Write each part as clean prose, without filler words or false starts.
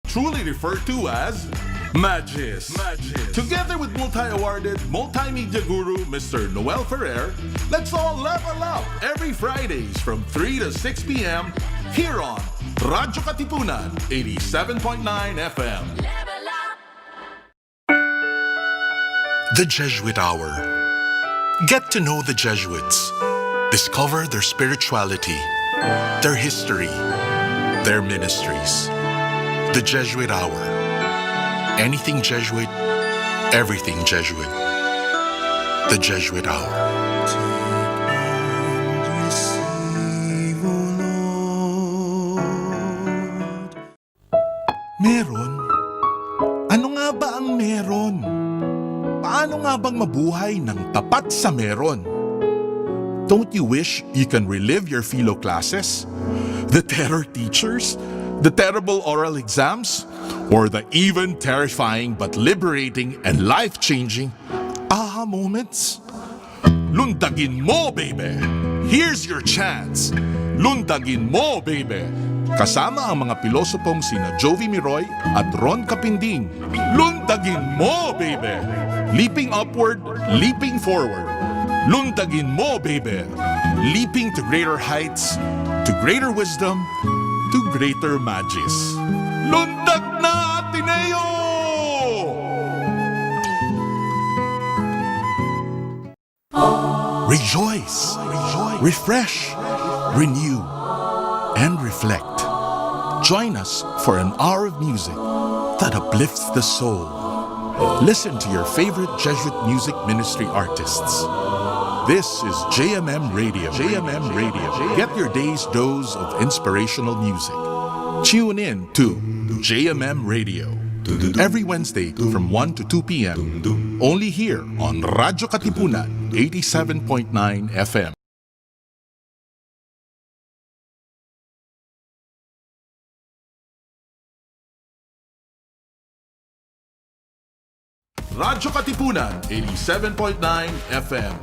truly referred to as Magis. Together with multi-awarded multimedia guru Mr. Noel Ferrer, let's all level up every Fridays from 3 to 6 p.m. here on Radyo Katipunan 87.9 FM. The Jesuit Hour. Get to know the Jesuits. Discover their spirituality, their history, their ministries. The Jesuit Hour. Anything Jesuit, everything Jesuit. The Jesuit Hour. Meron? Ano nga ba ang meron? Paano nga bang mabuhay ng tapat sa meron? Don't you wish you can relive your philo classes? The terror teachers? The terrible oral exams? Or the even terrifying but liberating and life-changing aha moments? Lundagin mo, baby! Here's your chance! Lundagin mo, baby! Kasama ang mga pilosopong sina Jovi Miroy at Ron Capinding. Lundagin mo, baby! Leaping upward, leaping forward. Lundagin mo, baby! Leaping to greater heights, to greater wisdom, to greater magis. Lundag na, Ateneo! Rejoice, refresh, renew, and reflect. Join us for an hour of music that uplifts the soul. Listen to your favorite Jesuit music ministry artists. This is JMM Radio. JMM Radio. Get your day's dose of inspirational music. Tune in to JMM Radio every Wednesday from 1 to 2 p.m. Only here on Radyo Katipunan 87.9 FM. Radyo Katipunan 87.9 FM.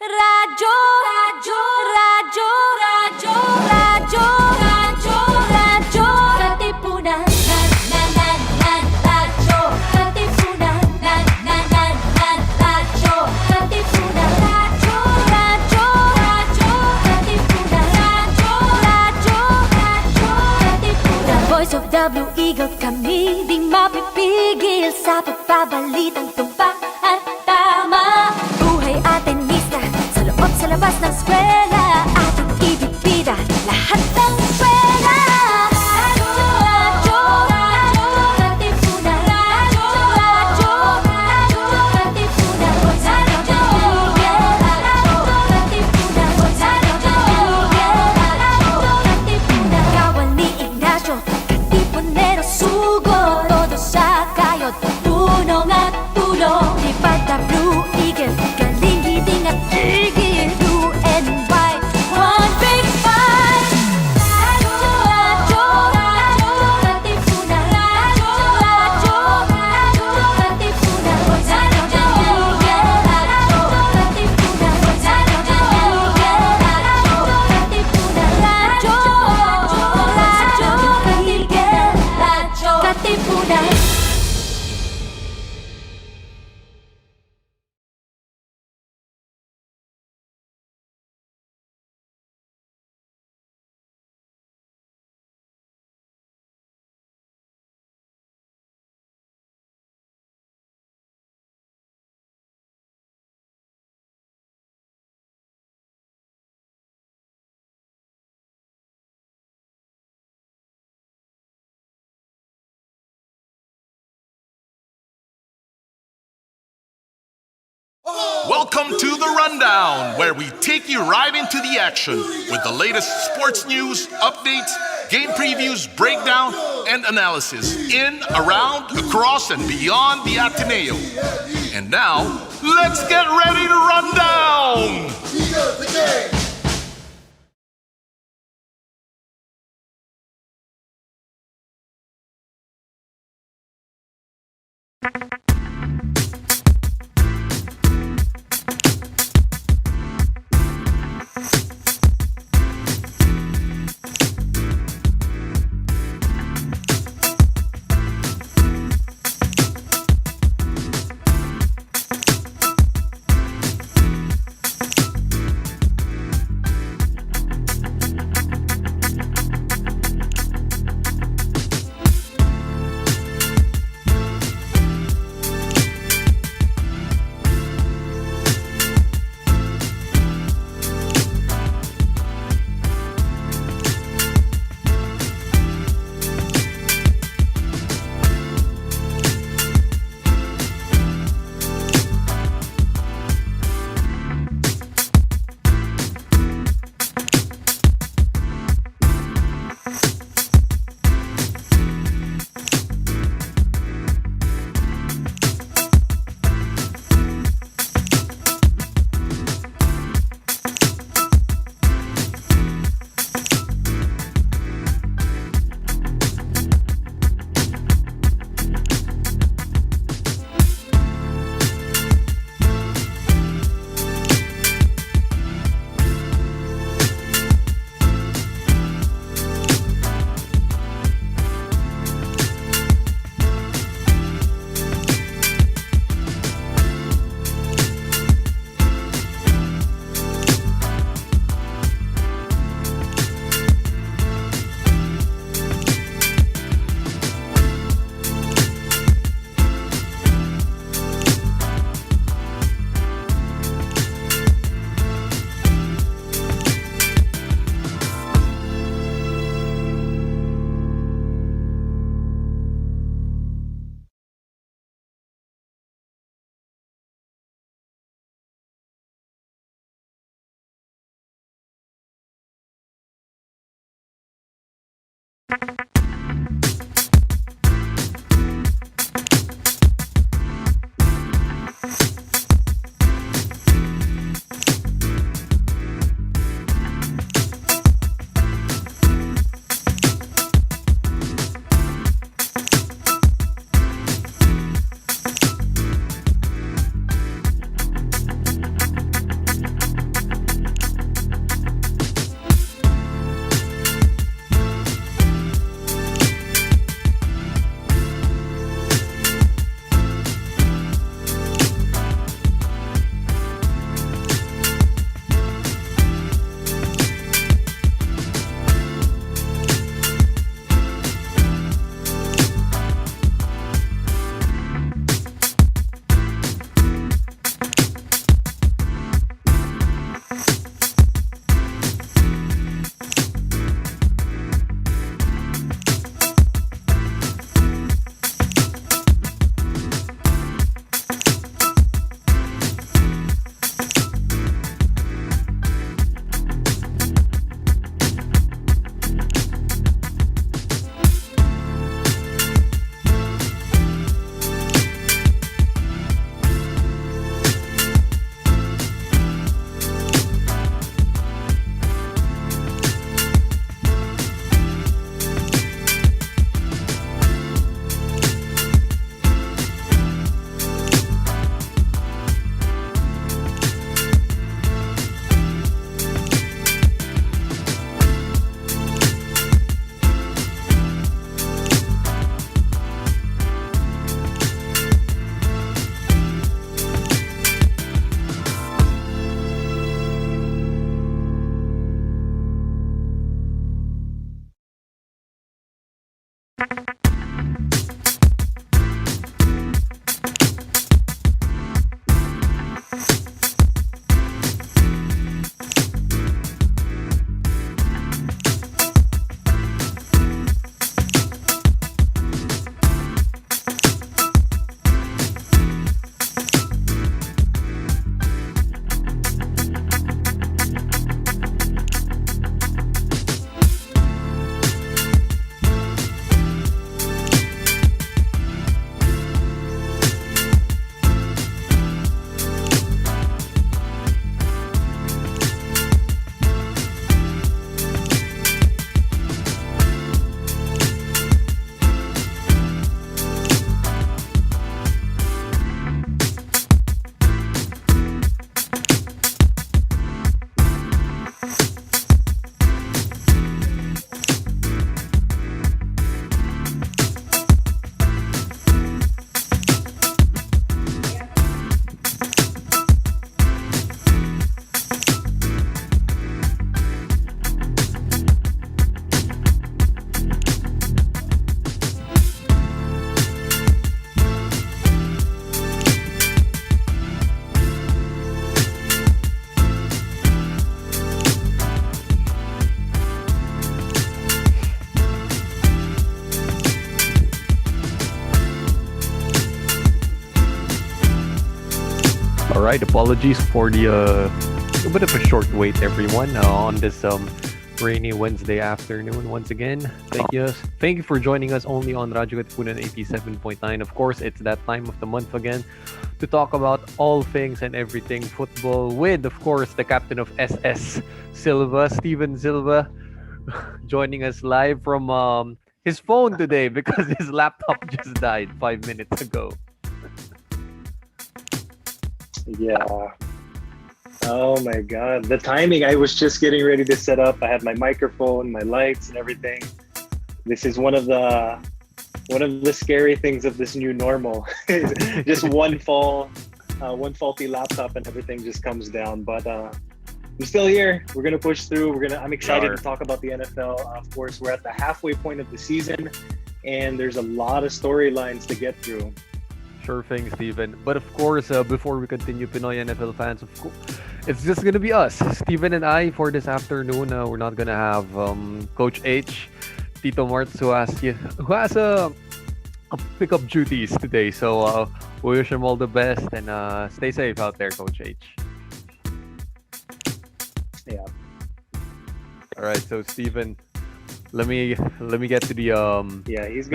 Radyo, radyo, radyo, radyo, radyo, radyo, radyo, Katipunan, radyo, Katipunan, radyo, Katipunan, radyo, radyo, radyo, Katipunan, radyo, Katipunan. The voice of the Blue Eagle, kami di mapipigil sa pagbabalitang tumpak at tama. Buhay Atenista, sa labas ng eskwela, ating ibibida lahat ng eskwela. Radyo, radyo, radyo, Katipunan, radyo, radyo, radyo, Katipunan, radyo, radyo, Katipunan, radyo, Katipunan. Kawan ni Ignacio, Katipunero sugo, todo sa kayod, tulong at tulong. Lipad na Blue Eagle, galing-giting at tigil. Welcome to The Rundown, where we take you right into the action with the latest sports news, updates, game previews, breakdown, and analysis in, around, across, and beyond the Ateneo. And now, let's get ready to run down! right, apologies for the a bit of a short wait, everyone, on this rainy Wednesday afternoon. Once again, thank you for joining us only on Radyo Katipunan 87.9. Of course, it's that time of the month again to talk about all things and everything football with, of course, the captain of SS Silva, Steven Silva, joining us live from his phone today because his laptop just died 5 minutes ago. Yeah. Oh my God. The timing, I was just getting ready to set up. I had my microphone, my lights and everything. This is one of the scary things of this new normal. Just one faulty laptop and everything just comes down. But I'm still here. We're gonna push through. I'm excited to talk about the NFL. Of course, we're at the halfway point of the season and there's a lot of storylines to get through. Sure thing, Steven. But of course, before we continue, Pinoy NFL fans, of course, it's just gonna be us, Steven and I, for this afternoon. We're not gonna have Coach H, Tito Martz, who has a pickup duties today. So we wish him all the best and stay safe out there, Coach H. Yeah. All right, so Steven, let me get to the Yeah, he's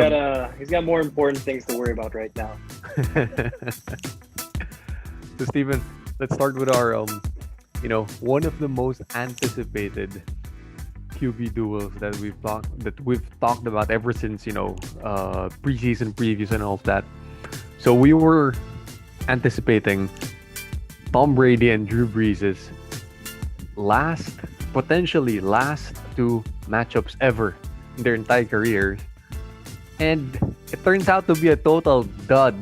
got more important things to worry about right now. So Steven, let's start with our one of the most anticipated QB duels that we've talked about ever since preseason previews and all of that. So we were anticipating Tom Brady and Drew Brees' potentially last two matchups ever in their entire careers, and it turns out to be a total dud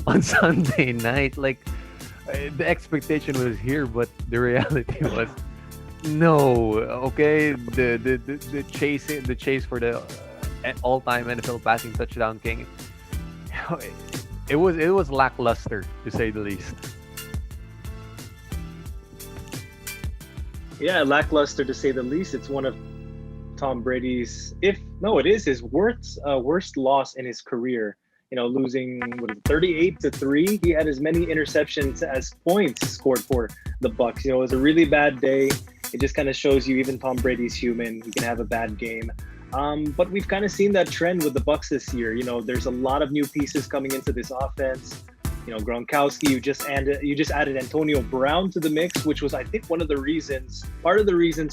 on Sunday night. Like, the expectation was here, but the reality was no. Okay, the chase for the all-time NFL passing touchdown king. It was lackluster, to say the least. Yeah, lackluster to say the least. It's one of Tom Brady's, it is his worst loss in his career. Losing 38-3. He had as many interceptions as points scored for the Bucs. It was a really bad day. It just kind of shows you even Tom Brady's human. He can have a bad game. But we've kind of seen that trend with the Bucs this year. There's a lot of new pieces coming into this offense. Gronkowski, you just added Antonio Brown to the mix, which was, I think, part of the reasons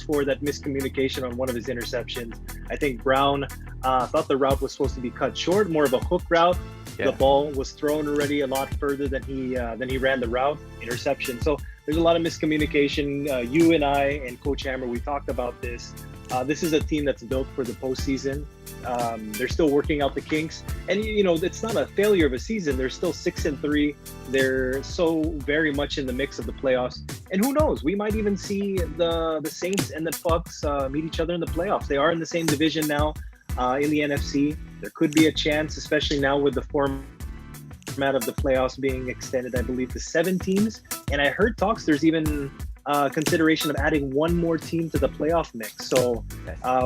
for that miscommunication on one of his interceptions. I think Brown thought the route was supposed to be cut short, more of a hook route. Yeah. The ball was thrown already a lot further than he ran the route. Interception. So there's a lot of miscommunication. You and I and Coach Hammer, we talked about this. This is a team that's built for the postseason. They're still working out the kinks, and it's not a failure of a season. They're still 6-3. They're so very much in the mix of the playoffs. And who knows? We might even see the Saints and the Bucs meet each other in the playoffs. They are in the same division now in the NFC. There could be a chance, especially now with the format of the playoffs being extended, I believe, to 7 teams. And I heard talks. There's even consideration of adding one more team to the playoff mix. So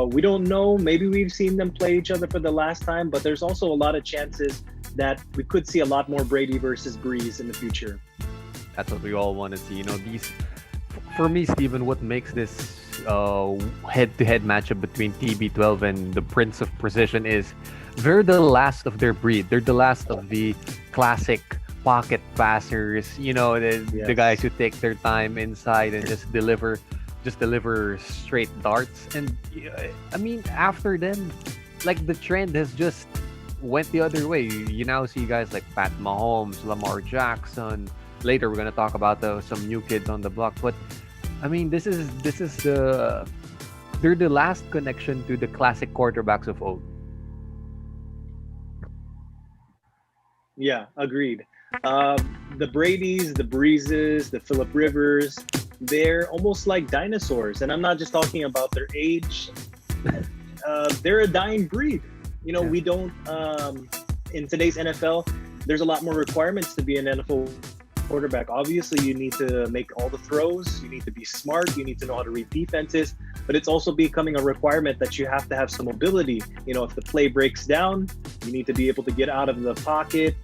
we don't know. Maybe we've seen them play each other for the last time, but there's also a lot of chances that we could see a lot more Brady versus Brees in the future. That's what we all want to see. For me, Steven, what makes this head-to-head matchup between TB12 and the Prince of Precision is they're the last of their breed. They're the last of the classic pocket passers, the guys who take their time inside and just deliver straight darts. And I mean, after them, like, the trend has just went the other way. You now see guys like Pat Mahomes, Lamar Jackson. Later, we're gonna talk about some new kids on the block. But I mean, they're the last connection to the classic quarterbacks of old. Yeah, agreed. The Bradys, the Breezes, the Phillip Rivers, they're almost like dinosaurs. And I'm not just talking about their age. They're a dying breed. We don't, in today's NFL, there's a lot more requirements to be an NFL quarterback. Obviously, you need to make all the throws. You need to be smart. You need to know how to read defenses. But it's also becoming a requirement that you have to have some mobility. If the play breaks down, you need to be able to get out of the pocket,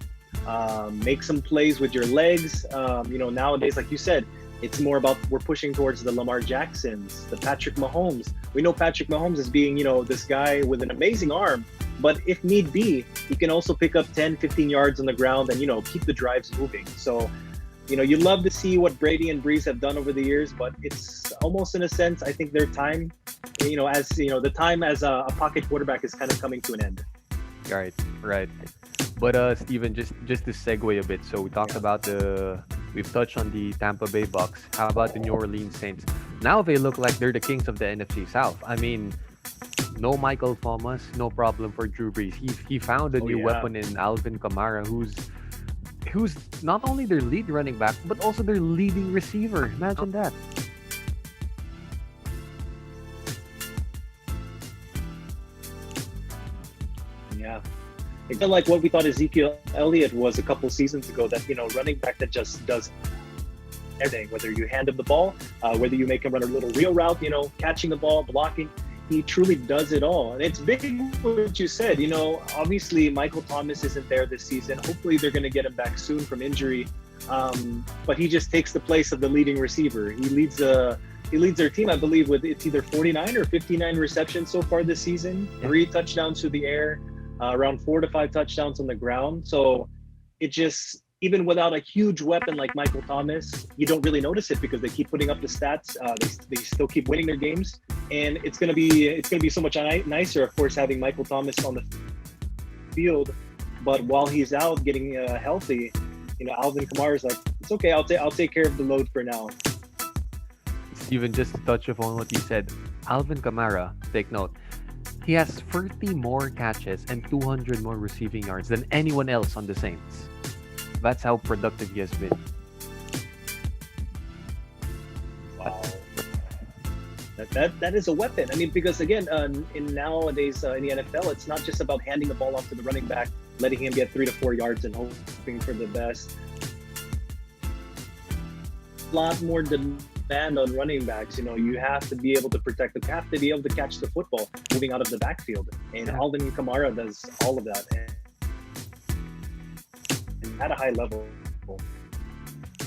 make some plays with your legs. Nowadays, like you said, it's more about we're pushing towards the Lamar Jacksons, the Patrick Mahomes. We know Patrick Mahomes as being, this guy with an amazing arm, but if need be, he can also pick up 10, 15 yards on the ground and, keep the drives moving. So, you love to see what Brady and Breeze have done over the years, but it's almost in a sense, I think their time, the time as a pocket quarterback is kind of coming to an end. Right. But Steven, just to segue a bit, so we talked about we've touched on the Tampa Bay Bucks. How about the New Orleans Saints? Now they look like they're the kings of the NFC South. I mean, no Michael Thomas, no problem for Drew Brees. He found a new weapon in Alvin Kamara, who's not only their lead running back, but also their leading receiver. Imagine that. Yeah. It's not like what we thought Ezekiel Elliott was a couple seasons ago, that, running back that just does everything, whether you hand him the ball, whether you make him run a little reel route, catching the ball, blocking. He truly does it all. And it's big what you said. Obviously Michael Thomas isn't there this season. Hopefully they're going to get him back soon from injury. But he just takes the place of the leading receiver. He leads their team, I believe, with it's either 49 or 59 receptions so far this season, 3 touchdowns through the air, around 4 to 5 touchdowns on the ground. So it just, even without a huge weapon like Michael Thomas, you don't really notice it because they keep putting up the stats. They still keep winning their games, and it's gonna be so much nicer, of course, having Michael Thomas on the field. But while he's out getting healthy, Alvin Kamara's like, it's okay. I'll take care of the load for now. Steven, just to touch upon what you said, Alvin Kamara, take note. He has 30 more catches and 200 more receiving yards than anyone else on the Saints. That's how productive he has been. Wow. That is a weapon. I mean, because again, in nowadays in the NFL, it's not just about handing the ball off to the running back, letting him get 3 to 4 yards and hoping for the best. A lot more demand on running backs. You have to be able to protect them, you have to be able to catch the football moving out of the backfield. And Alvin Kamara does all of that. And at a high level.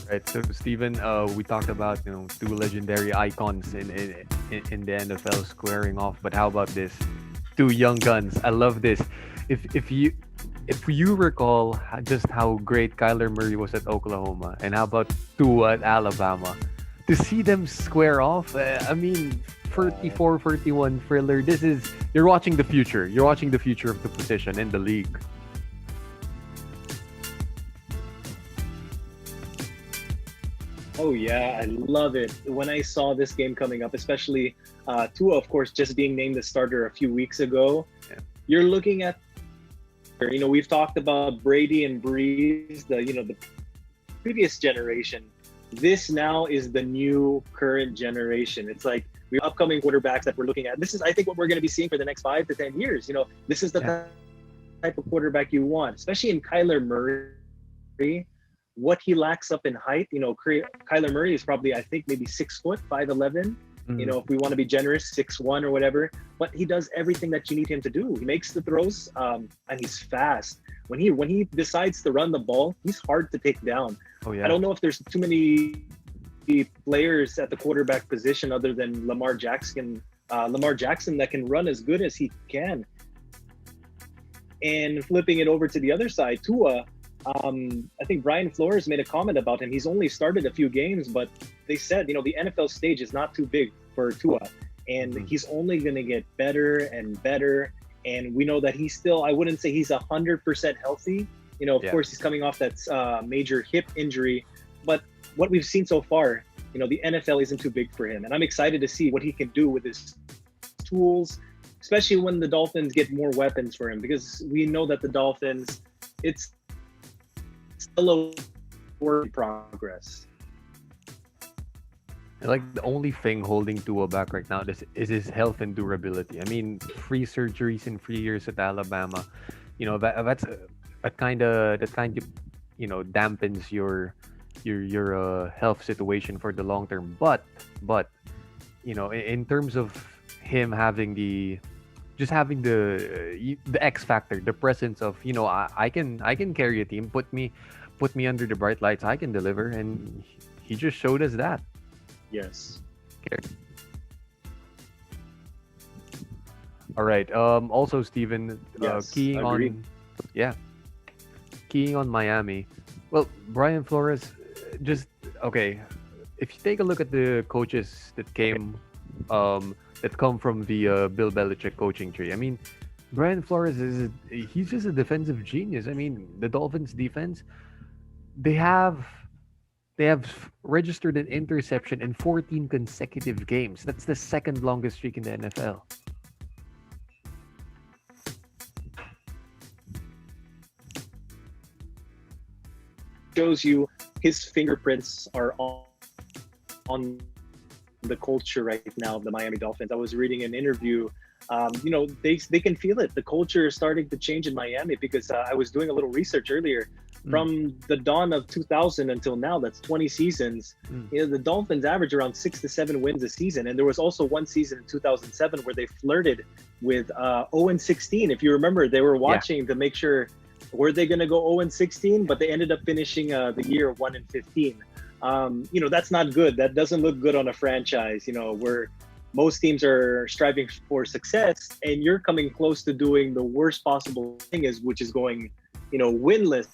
Right. So, Steven, we talked about 2 legendary icons in the NFL squaring off. But how about this? 2 young guns. I love this. If you recall just how great Kyler Murray was at Oklahoma, and how about Tua at Alabama, to see them square off, 34-31 thriller. You're watching the future. You're watching the future of the position in the league. Oh yeah, I love it. When I saw this game coming up, especially Tua, of course, just being named the starter a few weeks ago, you're looking at, we've talked about Brady and Breeze, the previous generation. This now is the new current generation. It's like we have upcoming quarterbacks that we're looking at. This is, I think, what we're going to be seeing for the next 5 to 10 years. This is the type of quarterback you want, especially in Kyler Murray. What he lacks up in height, Kyler Murray is probably, I think, maybe 6 foot, 5'11". If we want to be generous, 6'1" or whatever. But he does everything that you need him to do. He makes the throws, and he's fast. When he decides to run the ball, he's hard to take down. Oh, yeah. I don't know if there's too many players at the quarterback position other than Lamar Jackson that can run as good as he can. And flipping it over to the other side, Tua, I think Brian Flores made a comment about him. He's only started a few games, but they said, the NFL stage is not too big for Tua, and he's only going to get better and better. And we know that he's still, I wouldn't say he's 100% healthy. Of course, he's coming off that major hip injury, but what we've seen so far, the NFL isn't too big for him. And I'm excited to see what he can do with his tools, especially when the Dolphins get more weapons for him, because we know that the Dolphins, it's still a work in progress. Like, the only thing holding Tua back right now is his health and durability. 3 surgeries in 3 years at Alabama. That kind of dampens your health situation for the long term. But in terms of him having the just having the X factor, the presence of, I can carry a team. Put me under the bright lights. I can deliver, and he just showed us that. Yes. All right. Also, Steven, Yes. keying Agreed. on, yeah, keying on Miami. Well, Brian Flores, just okay. If you take a look at the coaches that come from the Bill Belichick coaching tree, I mean, Brian Flores he's just a defensive genius. I mean, the Dolphins defense, they have they have registered an interception in 14 consecutive games. That's the second longest streak in the NFL. Shows you his fingerprints are on the culture right now of the Miami Dolphins. I was reading an interview. They can feel it. The culture is starting to change in Miami because I was doing a little research earlier. From the dawn of 2000 until now, that's 20 seasons. The Dolphins average around 6 to 7 wins a season, and there was also one season in 2007 where they flirted with 0-16. If you remember, they were watching to make sure were they going to go 0-16, but they ended up finishing the year 1-15. That's not good. That doesn't look good on a franchise. Where most teams are striving for success, and you're coming close to doing the worst possible thing, which is going, winless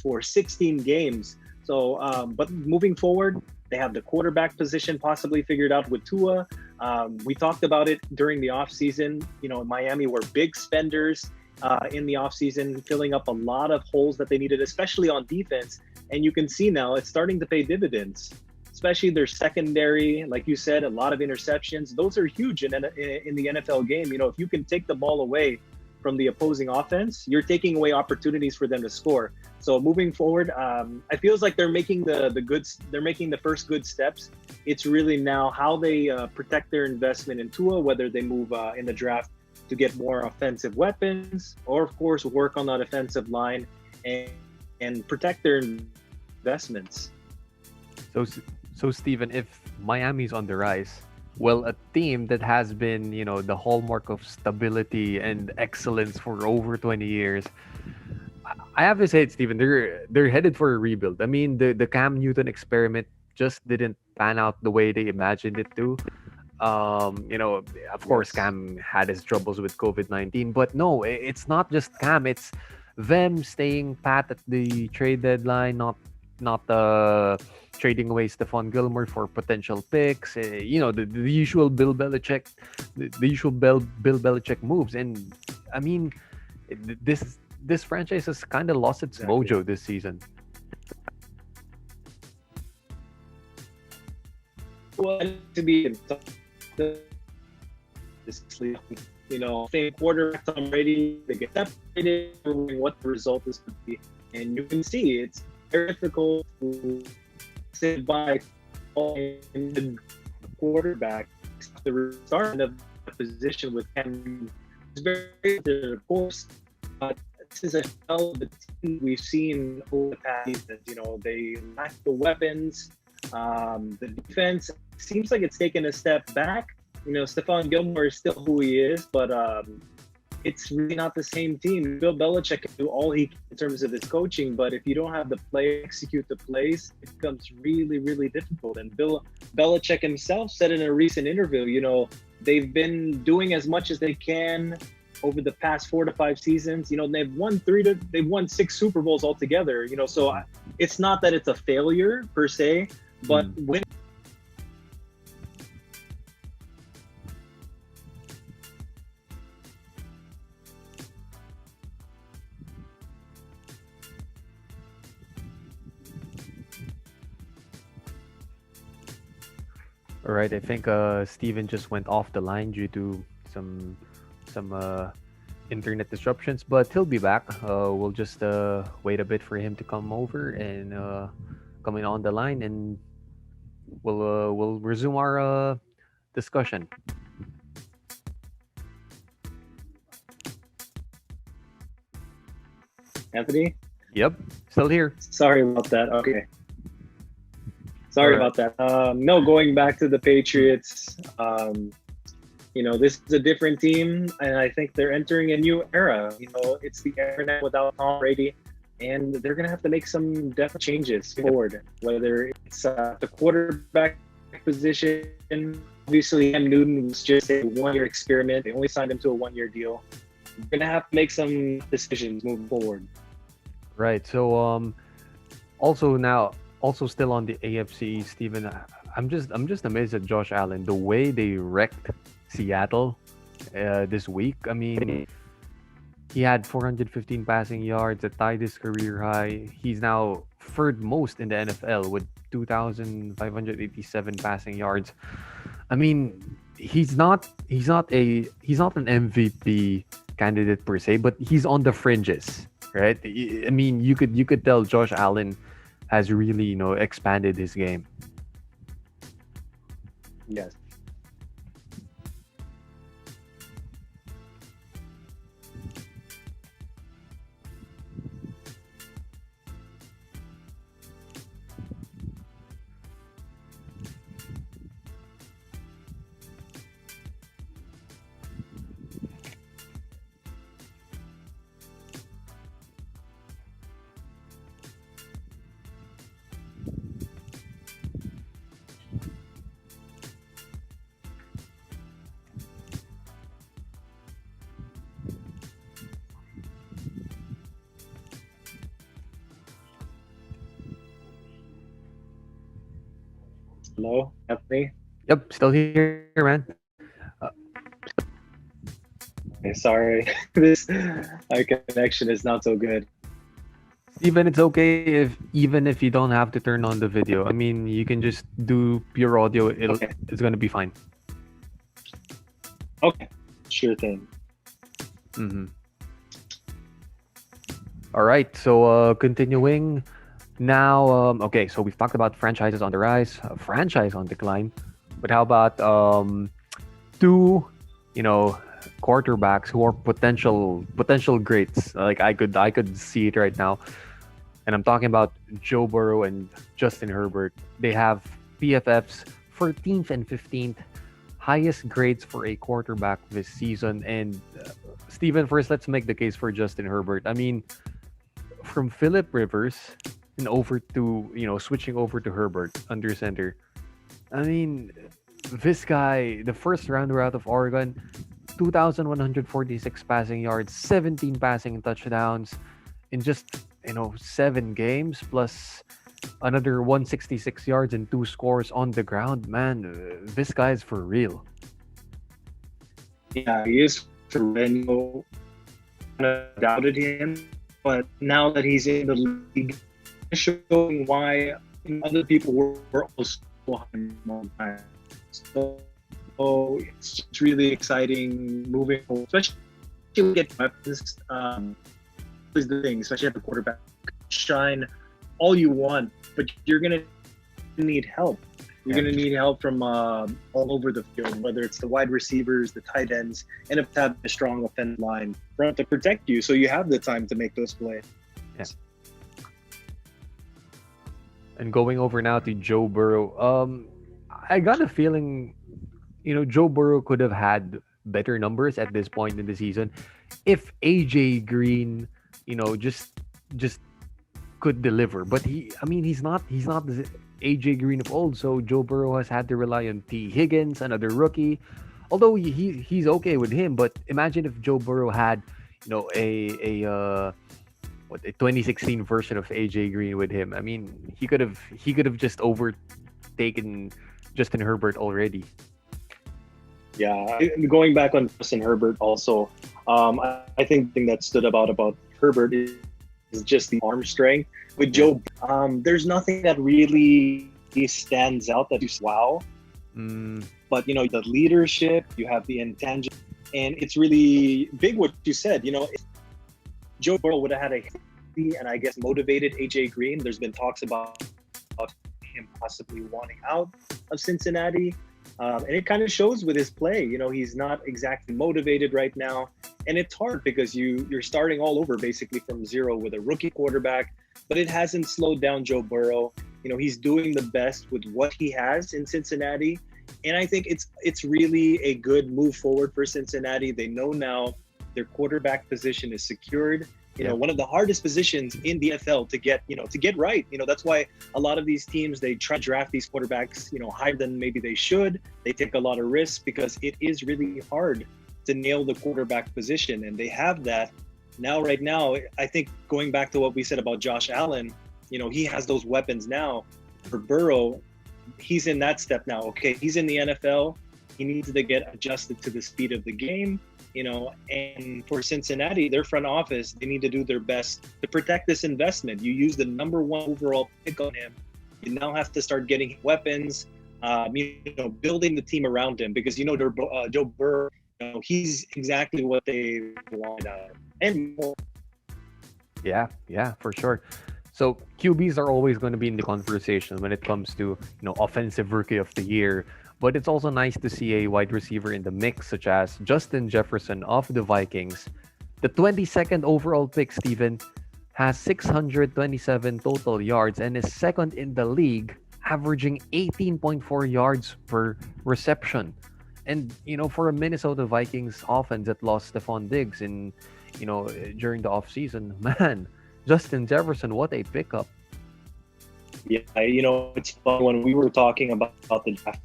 for 16 games. So, but moving forward, they have the quarterback position possibly figured out with Tua. We talked about it during the offseason. Miami were big spenders in the offseason, filling up a lot of holes that they needed, especially on defense. And you can see now it's starting to pay dividends, especially their secondary. Like you said, a lot of interceptions. Those are huge in the NFL game. If you can take the ball away from the opposing offense, you're taking away opportunities for them to score. So moving forward, it feels like they're making they're making the first good steps. It's really now how they protect their investment in Tua, whether they move in the draft to get more offensive weapons, or of course work on that offensive line and protect their investments. So Steven, if Miami's on the rise, well, a team that has been, the hallmark of stability and excellence for over 20 years, I have to say it, Steven, they're headed for a rebuild. I mean, the Cam Newton experiment just didn't pan out the way they imagined it to. Of course, Cam had his troubles with COVID-19, but no, it's not just Cam. It's them staying pat at the trade deadline, not trading away Stephon Gilmore for potential picks. The usual Bill Belichick, the usual Bill Belichick moves. And I mean, this franchise has kind of lost its mojo this season. Well, to be same quarterback Tom Brady, they get separated, what the result is going to be, and you can see it's very difficult to sit by in the quarterback the start of the position with Cam. It's very, of course, this is a shell of the team we've seen over the past seasons. They lack the weapons. The defense seems like it's taken a step back. Stephon Gilmore is still who he is, but it's really not the same team. Bill Belichick can do all he can in terms of his coaching, but if you don't have the play, execute the plays, it becomes really, really difficult. And Bill Belichick himself said in a recent interview, they've been doing as much as they can over the past 4 to 5 seasons. They've won 6 Super Bowls altogether. So it's not that it's a failure per se, but when All right, I think Steven just went off the line due to some internet disruptions, but he'll be back. We'll just wait a bit for him to come over and coming on the line, and we'll resume our discussion. Anthony, Yep, still here. sorry about that. Okay. Sorry All right. about that. No, going back to the Patriots, This is a different team, and I think they're entering a new era. It's the era now without Tom Brady, and they're going to have to make some definite changes forward, whether it's the quarterback position. Obviously, Cam Newton was just a one-year experiment. They only signed him to a one-year deal. They're going to have to make some decisions moving forward. Right. So also still on the AFC, Steven, I'm just amazed at Josh Allen, the way they wrecked Seattle this week. I mean, he had 415 passing yards that tied his career high. He's now third most in the NFL with 2,587 passing yards. I mean, he's not an MVP candidate per se, but he's on the fringes, right? I mean, you could tell Josh Allen has really, expanded his game. Yes. Hello, Anthony. Yep, still here, man. Sorry, this our connection is not so good. Steven, it's okay even if you don't have to turn on the video. I mean, you can just do pure audio. It's gonna be fine. Okay, sure thing. Mm-hmm. All right, so continuing now. Okay, so we've talked about franchises on the rise, franchise on decline, but how about two, quarterbacks who are potential greats? Like I could see it right now, and I'm talking about Joe Burrow and Justin Herbert. They have PFF's 14th and 15th highest grades for a quarterback this season. And Steven, first, let's make the case for Justin Herbert. I mean, from Philip Rivers and over to, switching over to Herbert under center. I mean, this guy, the first rounder out of Oregon, 2,146 passing yards, 17 passing touchdowns in just, 7 games, plus another 166 yards and 2 scores on the ground. Man, this guy's for real. Yeah, he is for real. Kind of doubted him, but now that he's in the league, showing why other people were also behind him on time. So it's just really exciting moving forward, especially when you get weapons. Is the thing, especially at the quarterback. Shine all you want, but you're gonna need help. You're gonna need help from all over the field, whether it's the wide receivers, the tight ends, and if have a strong offensive line front to protect you, so you have the time to make those plays. Yeah. And going over now to Joe Burrow, I got a feeling, Joe Burrow could have had better numbers at this point in the season if AJ Green, just could deliver. But he's not the AJ Green of old. So Joe Burrow has had to rely on T. Higgins, another rookie. Although he's okay with him, but imagine if Joe Burrow had, a 2016 version of AJ Green with him. I mean, he could have just overtaken Justin Herbert already. Yeah, going back on Justin Herbert also, I think the thing that stood about Herbert is just the arm strength. With Joe, there's nothing that really stands out that you say, wow. But, the leadership, you have the intangible, and it's really big what you said. If Joe Burrow would have had a healthy and I guess motivated AJ Green, there's been talks about him possibly wanting out of Cincinnati. And it kind of shows with his play. He's not exactly motivated right now. And it's hard because you're starting all over basically from zero with a rookie quarterback. But it hasn't slowed down Joe Burrow. He's doing the best with what he has in Cincinnati. And I think it's really a good move forward for Cincinnati. They know now their quarterback position is secured. One of the hardest positions in the NFL to get right. That's why a lot of these teams, they try to draft these quarterbacks, higher than maybe they should. They take a lot of risks because it is really hard to nail the quarterback position, and they have that now. Right now, I think going back to what we said about Josh Allen, he has those weapons now. For Burrow, he's in that step now. Okay, he's in the NFL. He needs to get adjusted to the speed of the game. And for Cincinnati, their front office, they need to do their best to protect this investment. You use the number 1 overall pick on him. You now have to start getting weapons, building the team around him, because Joe Burrow, he's exactly what they want out of him and more. Yeah, for sure. So QBs are always going to be in the conversation when it comes to offensive rookie of the year. But it's also nice to see a wide receiver in the mix, such as Justin Jefferson of the Vikings. The 22nd overall pick, Steven, has 627 total yards and is second in the league, averaging 18.4 yards per reception. And, for a Minnesota Vikings offense that lost Stephon Diggs during the offseason, man, Justin Jefferson, what a pickup. Yeah, it's fun when we were talking about the draft.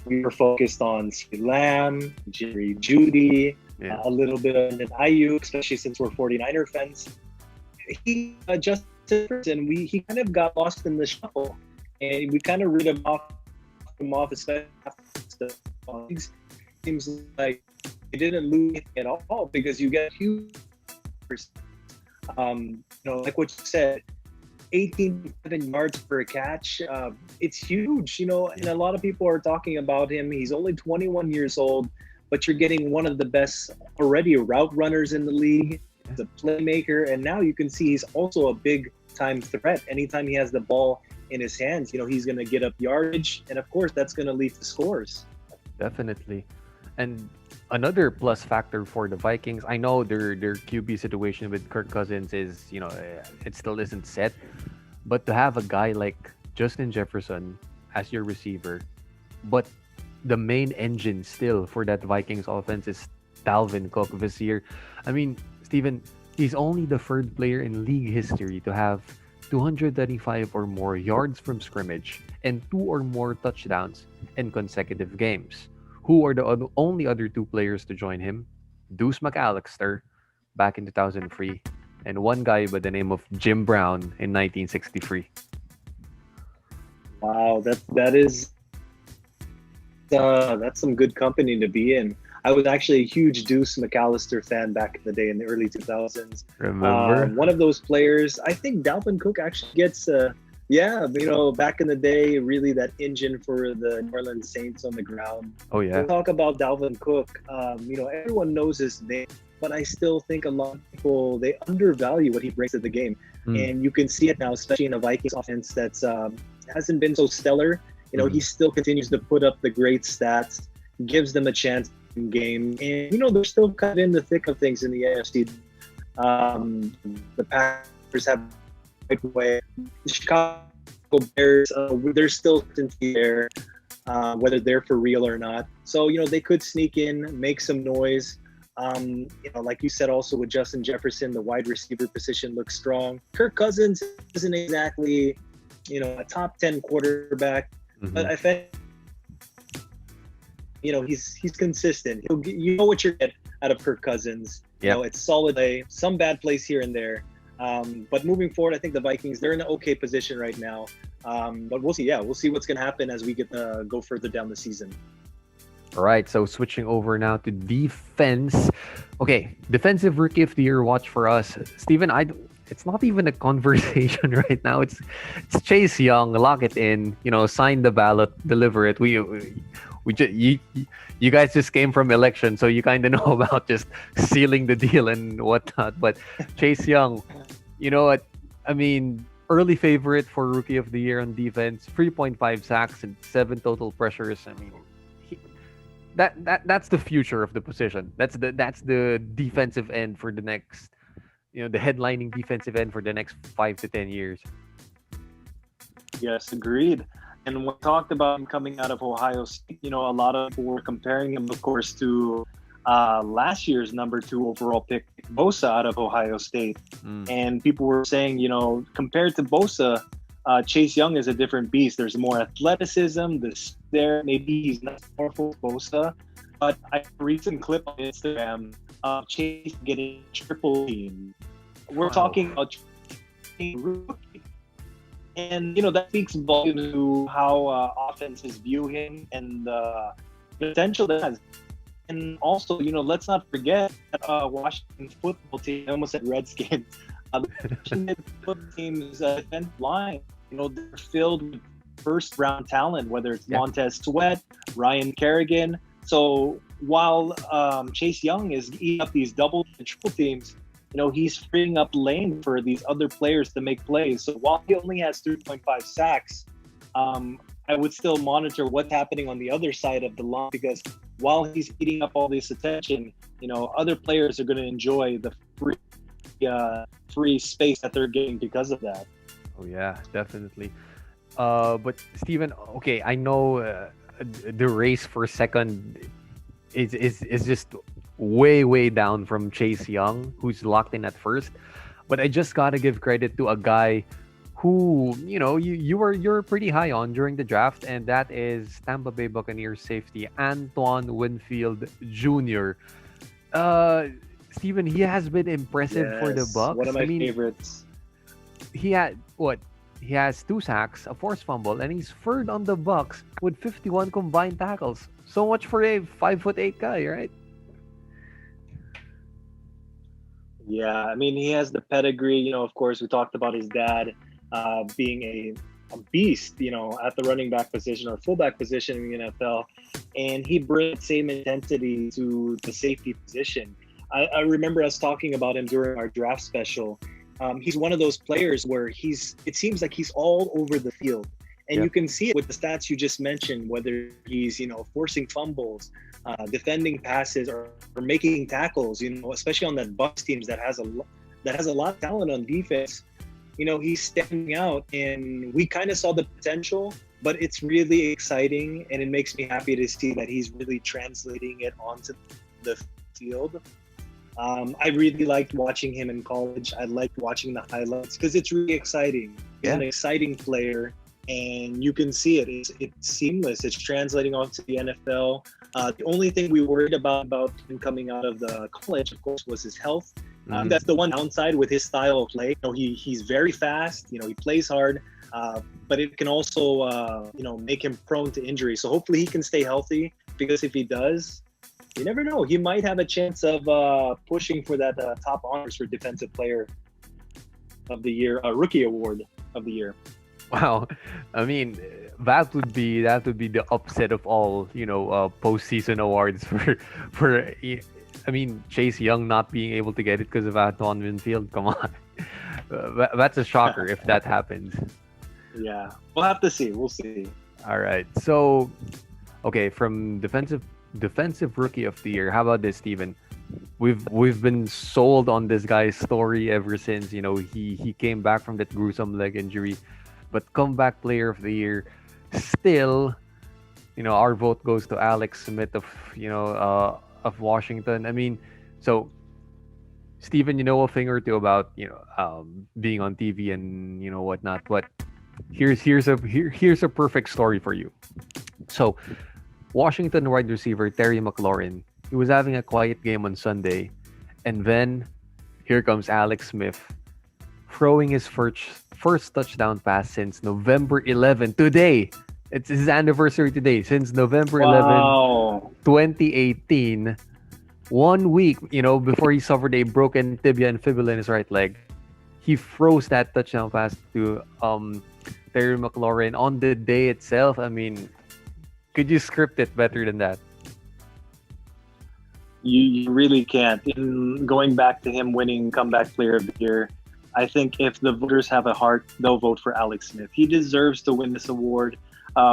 We were focused on CeeDee Lamb, Jerry Jeudy, a little bit on Ayuk, especially since we're 49er fans. Justin Jefferson, he kind of got lost in the shuffle, and we kind of read him off, especially after the seems like he didn't lose at all because you get huge. Like what you said, 18 yards per catch. It's huge, and a lot of people are talking about him. He's only 21 years old, but you're getting one of the best already route runners in the league, the playmaker, and now you can see he's also a big time threat. Anytime he has the ball in his hands, he's going to get up yardage, and of course that's going to lead to scores. Definitely. And another plus factor for the Vikings, I know their QB situation with Kirk Cousins is, it still isn't set. But to have a guy like Justin Jefferson as your receiver, but the main engine still for that Vikings offense is Dalvin Cook this year. I mean, Steven, he's only the third player in league history to have 235 or more yards from scrimmage and 2 or more touchdowns in consecutive games. Who are the only other 2 players to join him? Deuce McAllister back in 2003, and one guy by the name of Jim Brown in 1963. Wow, that's some good company to be in. I was actually a huge Deuce McAllister fan back in the day in the early 2000s. Remember? One of those players. I think Dalvin Cook actually gets back in the day, really that engine for the New Orleans Saints on the ground. Oh, yeah. We'll talk about Dalvin Cook. Everyone knows his name, but I still think a lot of people, they undervalue what he brings to the game. And you can see it now, especially in a Vikings offense that's hasn't been so stellar. He still continues to put up the great stats, gives them a chance in game. And, they're still kind of in the thick of things in the AFC. The Packers have right way. The Chicago Bears, there's still certainty there, whether they're for real or not. So, they could sneak in, make some noise. Like you said, also with Justin Jefferson, the wide receiver position looks strong. Kirk Cousins isn't exactly, a top 10 quarterback, but I think, he's consistent. You know what you're getting out of Kirk Cousins. Yep. It's solid play, some bad plays here and there. But moving forward, I think the Vikings, they're in an okay position right now. But we'll see. Yeah, we'll see what's going to happen as we go further down the season. All right, so switching over now to defense. Okay, defensive rookie of the year watch for us. Steven, it's not even a conversation right now. It's Chase Young. Lock it in. Sign the ballot, deliver it. You guys just came from election, so you kind of know about just sealing the deal and whatnot. But Chase Young, you know what? I mean, early favorite for rookie of the year on defense. 3.5 sacks and 7 total pressures. I mean, that's the future of the position. That's the defensive end for the next, the headlining defensive end for the next 5 to 10 years. Yes, agreed. And when we talked about him coming out of Ohio State, a lot of people were comparing him, of course, to last year's number 2 overall pick, Bosa, out of Ohio State. And people were saying, compared to Bosa, Chase Young is a different beast. There's more athleticism. Maybe he's not powerful as Bosa. But I have a recent clip on Instagram of Chase getting triple teamed. We're talking about rookie. And, that speaks volumes to how offenses view him and the potential that has. And also, let's not forget Washington football team. I almost said Redskins. The Washington football team's defensive line, they're filled with first-round talent, whether it's Montez Sweat, Ryan Kerrigan. So while Chase Young is eating up these double and triple teams, he's freeing up lane for these other players to make plays. So while he only has 3.5 sacks, I would still monitor what's happening on the other side of the line, because while he's eating up all this attention, other players are going to enjoy the free space that they're getting because of that. Oh yeah, definitely. But Steven, okay, I know the race for second is just way down from Chase Young, who's locked in at first. But I just gotta give credit to a guy who you're pretty high on during the draft, and that is Tampa Bay Buccaneers safety Antoine Winfield Jr. Steven, he has been impressive for the Bucs. One of my favorites. He has 2 sacks, a forced fumble, and he's third on the Bucs with 51 combined tackles. So much for a 5'8" guy, right? Yeah, he has the pedigree. Of course, we talked about his dad being a beast, at the running back position or fullback position in the NFL. And he brings the same intensity to the safety position. I remember us talking about him during our draft special. He's one of those players where it seems like he's all over the field. And you can see it with the stats you just mentioned, whether he's, forcing fumbles, defending passes, or making tackles, especially on that Bucs teams that has a lot of talent on defense. He's standing out, and we kind of saw the potential, but it's really exciting, and it makes me happy to see that he's really translating it onto the field. I really liked watching him in college. I liked watching the highlights because it's really exciting. He's an exciting player, and you can see it. It's seamless. It's translating onto the NFL. The only thing we worried about him coming out of the college, of course, was his health. That's the one downside with his style of play. He's very fast. He plays hard, but it can also make him prone to injury. So hopefully he can stay healthy, because if he does, you never know. He might have a chance of pushing for that top honors for Defensive Player of the Year, Rookie Award of the Year. Wow, that would be the upset of all postseason awards for Chase Young not being able to get it because of Antoine Winfield. Come on, that's a shocker if that happens. Yeah, we'll have to see. We'll see. All right, so okay, from defensive rookie of the year, how about this, Steven? We've been sold on this guy's story ever since he came back from that gruesome leg injury. But comeback player of the year, still, our vote goes to Alex Smith of Washington. So Steven, a thing or two about being on TV and whatnot. But here's a perfect story for you. So Washington wide receiver Terry McLaurin, he was having a quiet game on Sunday, and then here comes Alex Smith throwing his first touchdown pass since November 11. Today, it's his anniversary today. Since November 11, 2018, 1 week, before he suffered a broken tibia and fibula in his right leg, he throws that touchdown pass to Terry McLaurin on the day itself. Could you script it better than that? You really can't. Going back to him winning Comeback Player of the Year, I think if the voters have a heart, they'll vote for Alex Smith. He deserves to win this award.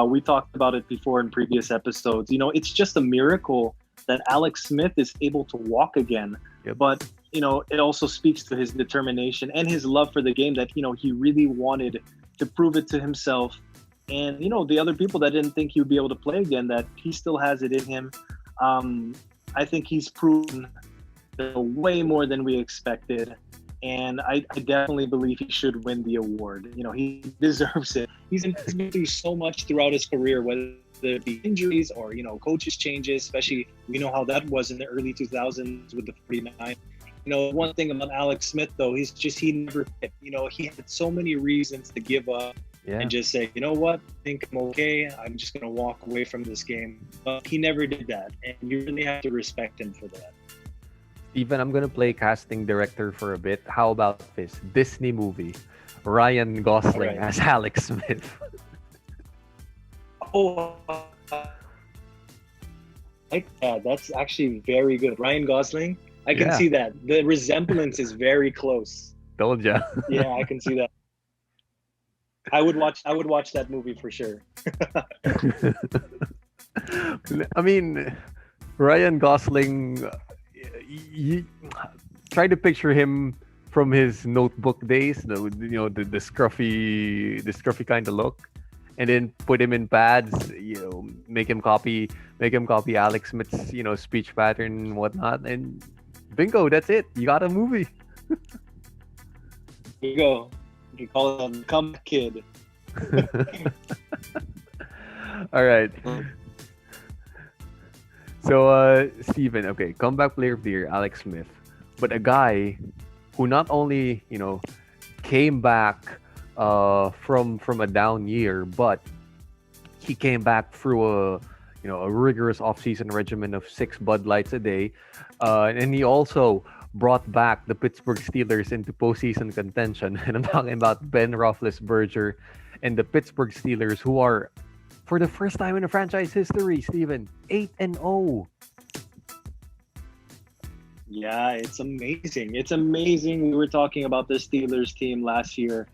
We talked about it before in previous episodes. It's just a miracle that Alex Smith is able to walk again. Yep. But, it also speaks to his determination and his love for the game, that, he really wanted to prove it to himself And the other people that didn't think he would be able to play again, that he still has it in him. I think he's proven way more than we expected. And I definitely believe he should win the award. He deserves it. He's been through so much throughout his career, whether it be injuries or, coaches changes, especially we know how that was in the early 2000s with the 49. One thing about Alex Smith, though, he never quit. He had so many reasons to give up and just say, you know what, I think I'm okay. I'm just going to walk away from this game. But he never did that. And you really have to respect him for that. Steven, I'm gonna play casting director for a bit. How about this Disney movie? Ryan Gosling as Alex Smith. That's actually very good. Ryan Gosling, I can see that. The resemblance is very close. Told ya. Yeah, I can see that. I would watch that movie for sure. I mean, Ryan Gosling, you try to picture him from his Notebook days, the scruffy kind of look, and then put him in pads, make him copy Alex Smith's speech pattern and whatnot, and bingo, that's it. You got a movie. Here you go. You call it a comeback kid. All right. So, Steven, okay, comeback player of the year, Alex Smith, but a guy who not only, came back from a down year, but he came back through a rigorous off-season regimen of 6 Bud Lights a day, and he also brought back the Pittsburgh Steelers into postseason contention. And I'm talking about Ben Roethlisberger and the Pittsburgh Steelers, who are, for the first time in the franchise history, Steven, 8-0. Yeah, it's amazing. It's amazing. We were talking about the Steelers team last year,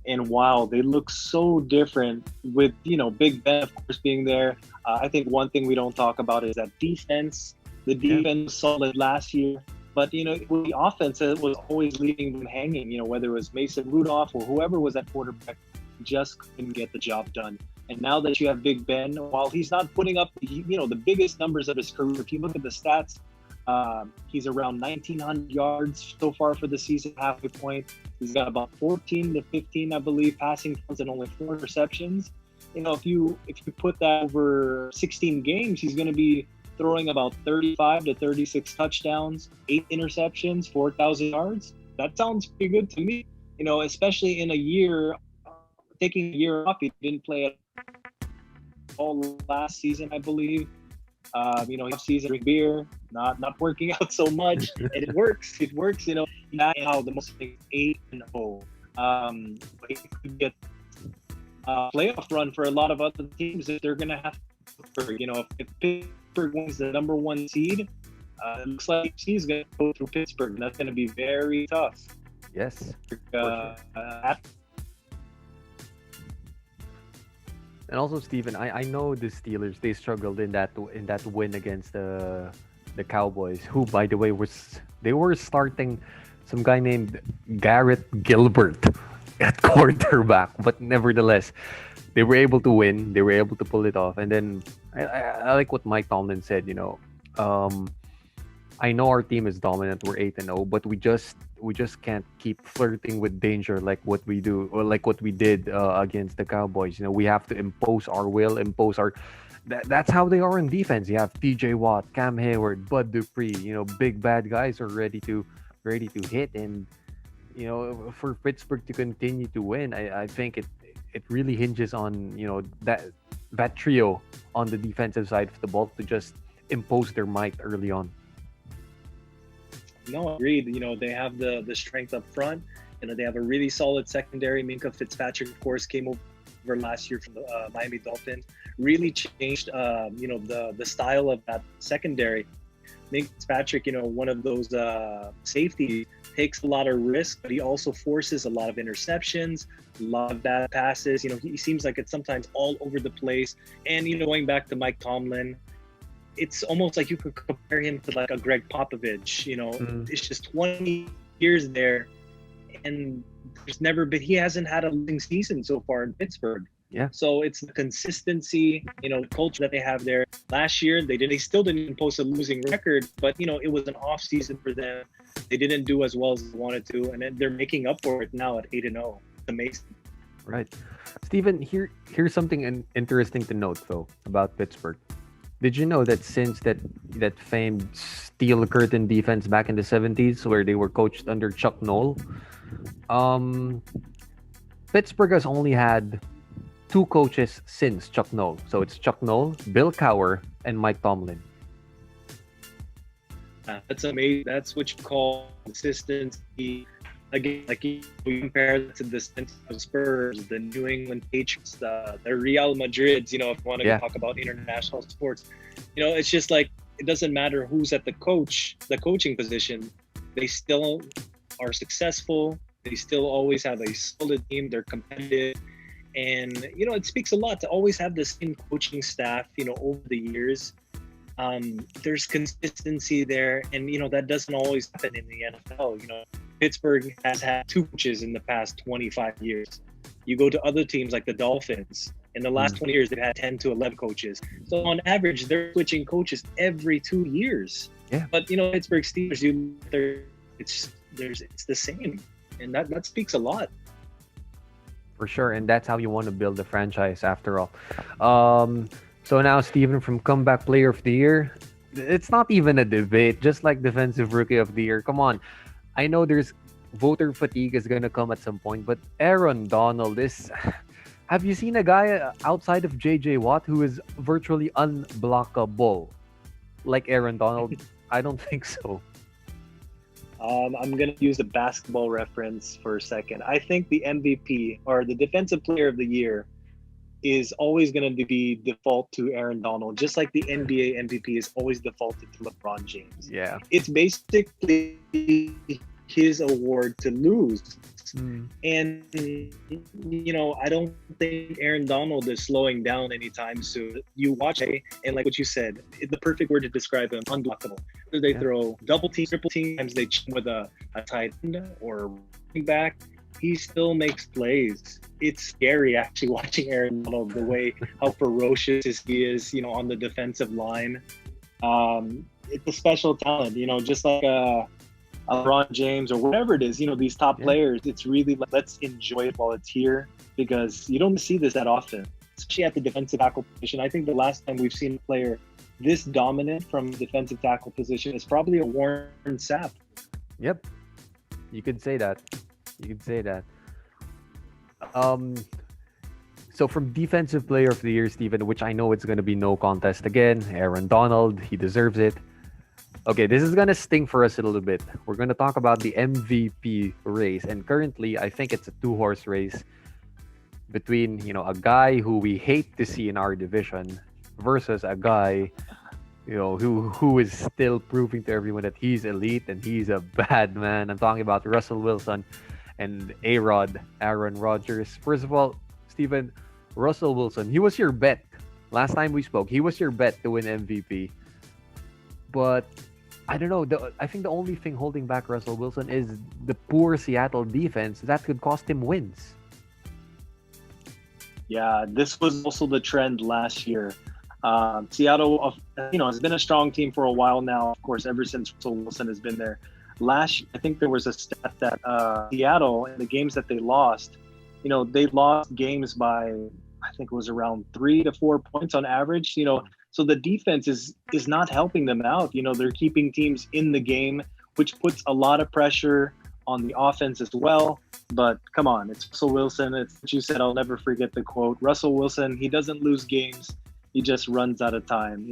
and wow, they look so different with, Big Ben, of course, being there. I think one thing we don't talk about is that defense. The defense was solid last year, but, with the offense, it was always leaving them hanging, whether it was Mason Rudolph or whoever was at quarterback, just couldn't get the job done. And now that you have Big Ben, while he's not putting up, the biggest numbers of his career, if you look at the stats, he's around 1,900 yards so far for the season, halfway point. He's got about 14 to 15, I believe, passing downs and only 4 receptions. If you put that over 16 games, he's going to be throwing about 35 to 36 touchdowns, 8 interceptions, 4,000 yards. That sounds pretty good to me. Especially in a year, taking a year off, he didn't play at all last season, I believe. Season drink beer, not working out so much, and it works. It works. Now the most 8-0. But it could get a playoff run for a lot of other teams if they're gonna have to. If Pittsburgh wins the number 1 seed, it looks like he's gonna go through Pittsburgh, and that's gonna be very tough. Yes. And also, Steven, I know the Steelers, they struggled in that win against the Cowboys, who, by the way, they were starting some guy named Garrett Gilbert at quarterback, but nevertheless, they were able to win. They were able to pull it off. And then I like what Mike Tomlin said. I know our team is dominant. We're 8-0, but we just can't keep flirting with danger like what we do, or like what we did against the Cowboys. We have to impose our will, impose our. That's how they are in defense. You have T.J. Watt, Cam Hayward, Bud Dupree. Big bad guys are ready to hit, and for Pittsburgh to continue to win, I think it really hinges on that trio on the defensive side of the ball to just impose their might early on. No, agreed. They have the strength up front. They have a really solid secondary. Minka Fitzpatrick, of course, came over last year from the Miami Dolphins. Really changed, the style of that secondary. Minka Fitzpatrick, one of those safeties, takes a lot of risk, but he also forces a lot of interceptions, a lot of bad passes. He seems like it's sometimes all over the place. And, going back to Mike Tomlin, it's almost like you could compare him to like a Greg Popovich. It's just 20 years there, and he hasn't had a losing season so far in Pittsburgh. Yeah. So it's the consistency, culture that they have there. Last year they still didn't post a losing record, but it was an off season for them. They didn't do as well as they wanted to, and then they're making up for it now at 8-0. It's amazing. Right. Steven, here's something interesting to note though about Pittsburgh. Did you know that since that famed steel curtain defense back in the 70s where they were coached under Chuck Noll, um Pittsburgh has only had two coaches since Chuck Noll. So it's Chuck Noll, Bill Cowher, and Mike Tomlin. That's amazing. That's what you call consistency. Again, like you compare that to the Spurs, the New England Patriots, the Real Madrids, if you want to talk about international sports. It's just like, it doesn't matter who's at the coaching position, they still are successful. They still always have a solid team. They're competitive. And, it speaks a lot to always have the same coaching staff, over the years. There's consistency there, and that doesn't always happen in the NFL. Pittsburgh has had two coaches in the past 25 years. You go to other teams like the Dolphins. In the last 20 years, they've had 10 to 11 coaches. So on average, they're switching coaches every 2 years. Yeah. But Pittsburgh Steelers, it's the same, and that speaks a lot. For sure, and that's how you want to build a franchise after all. So now, Steven, from Comeback Player of the Year, it's not even a debate, just like Defensive Rookie of the Year. Come on. I know there's voter fatigue is going to come at some point, but Aaron Donald is... Have you seen a guy outside of J.J. Watt who is virtually unblockable like Aaron Donald? I don't think so. I'm going to use a basketball reference for a second. I think the MVP or the Defensive Player of the Year is always going to be default to Aaron Donald, just like the NBA MVP is always defaulted to LeBron James. Yeah. It's basically his award to lose. And, I don't think Aaron Donald is slowing down anytime soon. You watch it, and like what you said, the perfect word to describe him, unblockable. Whether they throw double team, triple team, times they cheat with a tight end or a running back, he still makes plays. It's scary actually watching Aaron Donald, the way how ferocious he is, on the defensive line. It's a special talent, just like LeBron James or whatever it is, these top players. It's really like, let's enjoy it while it's here, because you don't see this that often, especially at the defensive tackle position. I think the last time we've seen a player this dominant from defensive tackle position is probably a Warren Sapp. Yep. You could say that. So from Defensive Player of the Year, Steven, which I know it's going to be no contest again, Aaron Donald, he deserves it. Okay, this is going to sting for us a little bit. We're going to talk about the MVP race. And currently, I think it's a two-horse race between, a guy who we hate to see in our division versus a guy, who is still proving to everyone that he's elite and he's a bad man. I'm talking about Russell Wilson and Aaron Rodgers. First of all, Steven, Russell Wilson, he was your bet. Last time we spoke, he was your bet to win MVP. But I don't know. I think the only thing holding back Russell Wilson is the poor Seattle defense that could cost him wins. Yeah, this was also the trend last year. Seattle, has been a strong team for a while now. Of course, ever since Russell Wilson has been there. I think there was a stat that Seattle, in the games that they lost, they lost games by, I think it was around 3 to 4 points on average. So the defense is not helping them out. They're keeping teams in the game, which puts a lot of pressure on the offense as well. But come on, it's Russell Wilson. It's what you said. I'll never forget the quote. Russell Wilson, he doesn't lose games. He just runs out of time,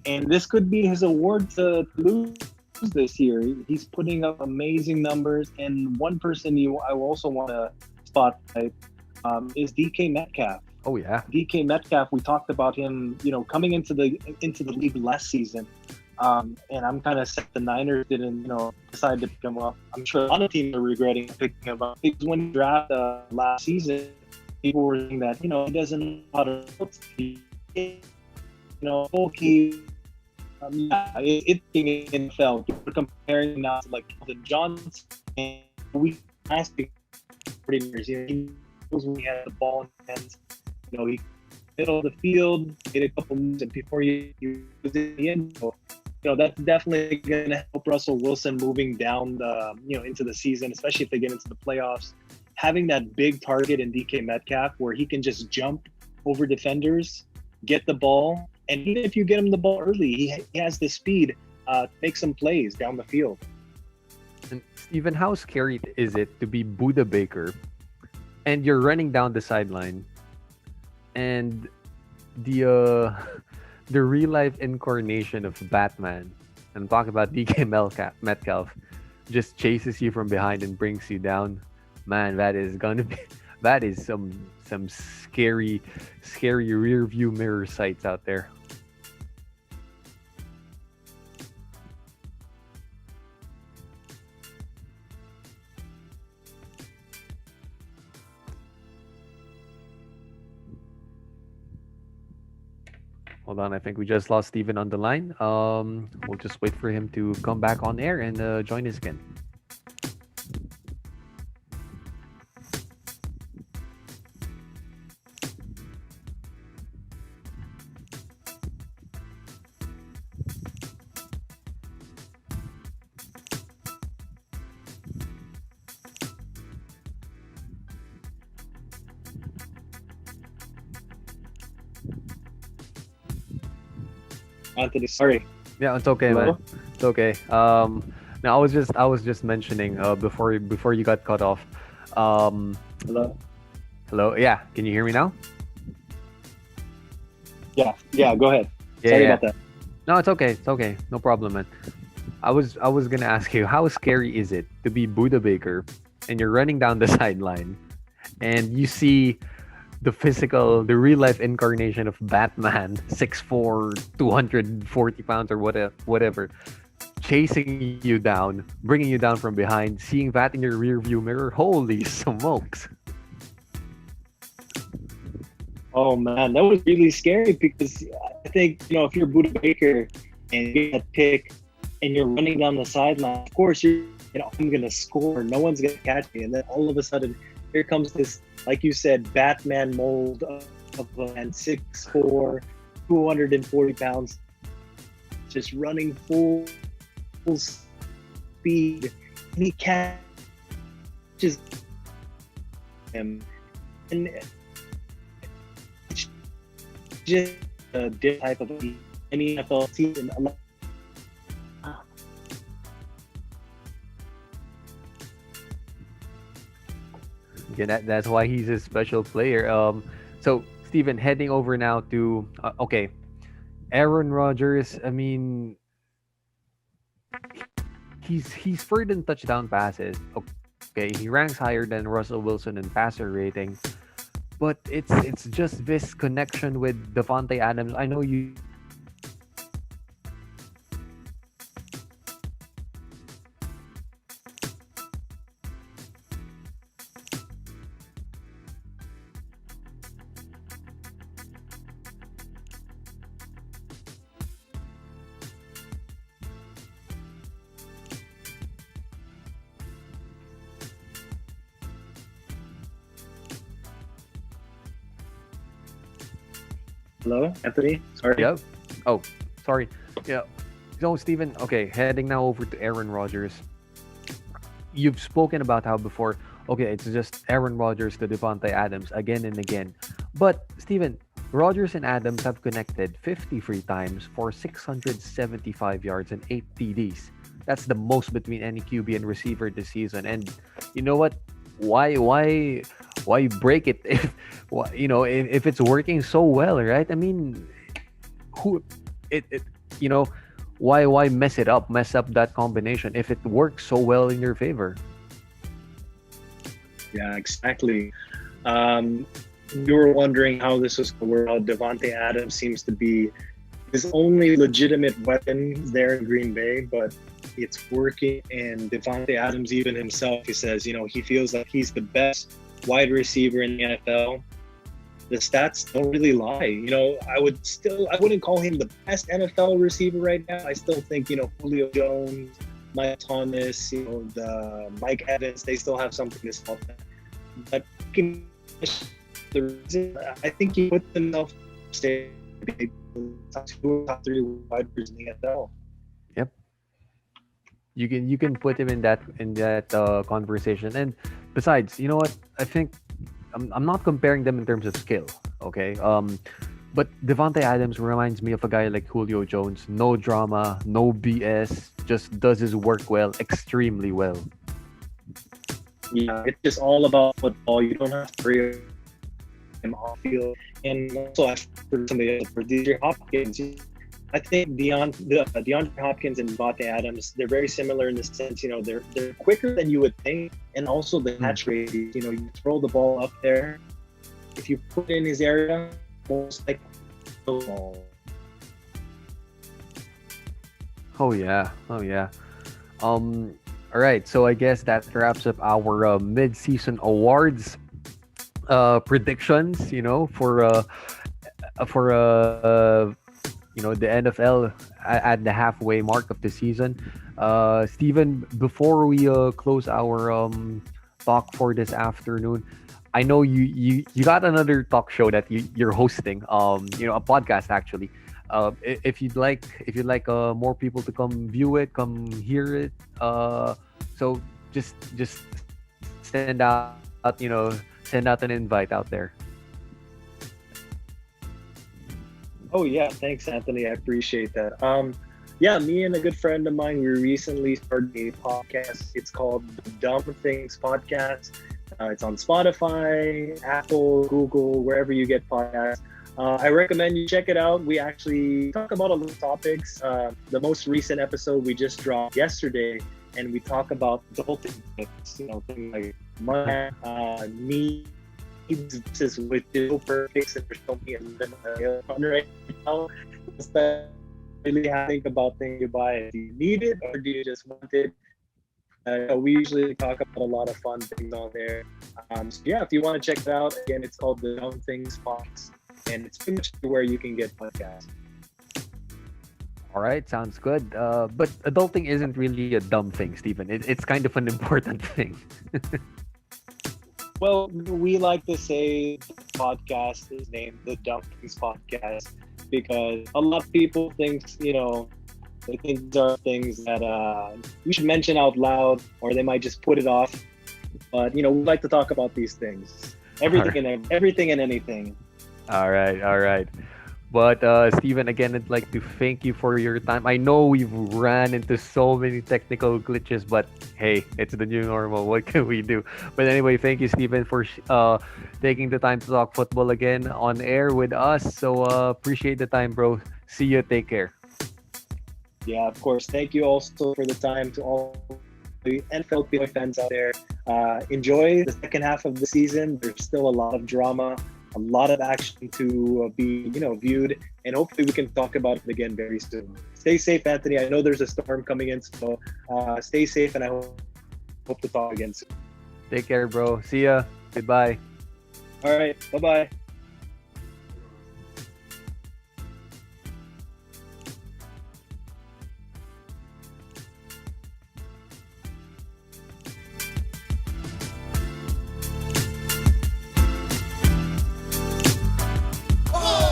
And this could be his award to lose this year. He's putting up amazing numbers. And one person I also want to spotlight is DK Metcalf. Oh yeah, DK Metcalf. We talked about him, coming into the league last season, and I'm kind of sad the Niners didn't, decide to pick him up. I'm sure a lot of teams are regretting picking him up because when he drafted last season, people were saying that he doesn't know how to bulky. It's in the NFL. We're comparing him now to like Calvin Johnson, and we last year, he knows when he had the ball in his hands. He middle of the field, made a couple moves, and before you was in the end. So, that's definitely going to help Russell Wilson moving down the, into the season, especially if they get into the playoffs. Having that big target in DK Metcalf where he can just jump over defenders, get the ball, and even if you get him the ball early, he has the speed to make some plays down the field. And Steven, how scary is it to be Buda Baker and you're running down the sideline and the real life incarnation of Batman, and talk about DK Metcalf, just chases you from behind and brings you down? Man, that is some scary rear view mirror sights out there. Hold on, I think we just lost Steven on the line. We'll just wait for him to come back on air and join us again. Anthony, sorry. Yeah, it's okay, Hello? man. It's okay. Now I was just mentioning before you got cut off. Hello? Hello. Yeah, can you hear me now? Yeah, go ahead. Yeah, Sorry yeah. about that. No, it's okay. It's okay. No problem, man. I was gonna ask you, how scary is it to be Buda Baker and you're running down the sideline and you see the real life incarnation of Batman, 6'4", 240 pounds or whatever, chasing you down, bringing you down from behind, seeing that in your rear view mirror? Holy smokes. Oh man, that was really scary because I think, if you're Buda Baker and you get that pick and you're running down the sideline, of course I'm gonna score, no one's gonna catch me, and then all of a sudden here comes this, like you said, Batman mold of a man, 6'4", 240 pounds, just running full speed, and he catches him, and it's just a different type of any NFL season. Yeah, that's why he's a special player. So Steven, heading over now to Aaron Rodgers. I mean, he's third in touchdown passes. Okay, he ranks higher than Russell Wilson in passer rating, but it's just this connection with Davante Adams. I know you. Hello, Anthony. Sorry. Yep. Oh, sorry. Yeah. So, Steven, okay, heading now over to Aaron Rodgers. You've spoken about how before, it's just Aaron Rodgers to Davante Adams again and again. But, Steven, Rodgers and Adams have connected 53 times for 675 yards and 8 TDs. That's the most between any QB and receiver this season. And you know what? Why break it if it's working so well, right? I mean, why mess up that combination if it works so well in your favor? Yeah, exactly. We were wondering how this was going to work out. Davante Adams seems to be his only legitimate weapon there in Green Bay, but it's working. And Davante Adams, even himself, he says, he feels like he's the best wide receiver in the NFL. The stats don't really lie. I wouldn't call him the best NFL receiver right now. I still think, Julio Jones, Mike Thomas, the Mike Evans, they still have something to solve. But the reason I think he put himself stay top 2 or top 3 wide receivers in the NFL. Yep. You can put him in that conversation. And besides, you know what? I think I'm not comparing them in terms of skill. Okay. But Devontae Adams reminds me of a guy like Julio Jones. No drama, no BS. Just does his work well, extremely well. Yeah, it's just all about football. You don't have to worry him off field. And also, for somebody for DJ Hopkins, I think DeAndre Hopkins and Devontae Adams, they're very similar in the sense, they're quicker than you would think, and also the catch rate. You throw the ball up there, if you put it in his area, most likely ball. Oh yeah. All right, so I guess that wraps up our mid-season awards predictions. For the NFL at the halfway mark of the season. Steven, before we close our talk for this afternoon, I know you got another talk show that you're hosting. A podcast actually. If you'd like more people to come view it, come hear it. So just send out an invite out there. Oh yeah, thanks Anthony. I appreciate that. Yeah, me and a good friend of mine, we recently started a podcast. It's called the Dumb Things Podcast. It's on Spotify, Apple, Google, wherever you get podcasts. I recommend you check it out. We actually talk about a lot of topics. The most recent episode we just dropped yesterday, and we talk about adulting things, things like money, needs, which is so perfect, and there's so many right now. Really have to think about things you buy. Do you need it or do you just want it? We usually talk about a lot of fun things on there. So yeah, if you want to check it out, again, it's called the Dumb Things Box, and it's pretty much where you can get podcasts. All right, sounds good. But adulting isn't really a dumb thing, Stephen. It's kind of an important thing. Well, we like to say the podcast is named the Dumb Things Podcast because a lot of people think, they think these are things that we should mention out loud, or they might just put it off. But we like to talk about these things, everything and anything. All right. But Steven, again, I'd like to thank you for your time. I know we've ran into so many technical glitches, but hey, it's the new normal. What can we do? But anyway, thank you, Steven, for taking the time to talk football again on air with us. So appreciate the time, bro. See you. Take care. Yeah, of course. Thank you also for the time to all the NFL fans out there. Enjoy the second half of the season. There's still a lot of drama, a lot of action to be, viewed, and hopefully we can talk about it again very soon. Stay safe, Anthony. I know there's a storm coming in, so stay safe, and I hope to talk again soon. Take care, bro. See ya. Goodbye. All right. Bye-bye.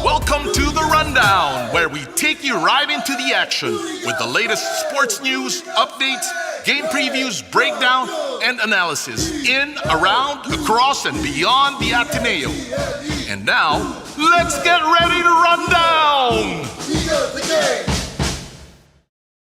Welcome to the Rundown, where we take you right into the action with the latest sports news, updates, game previews, breakdown, and analysis in, around, across, and beyond the Ateneo. And now, let's get ready to run down!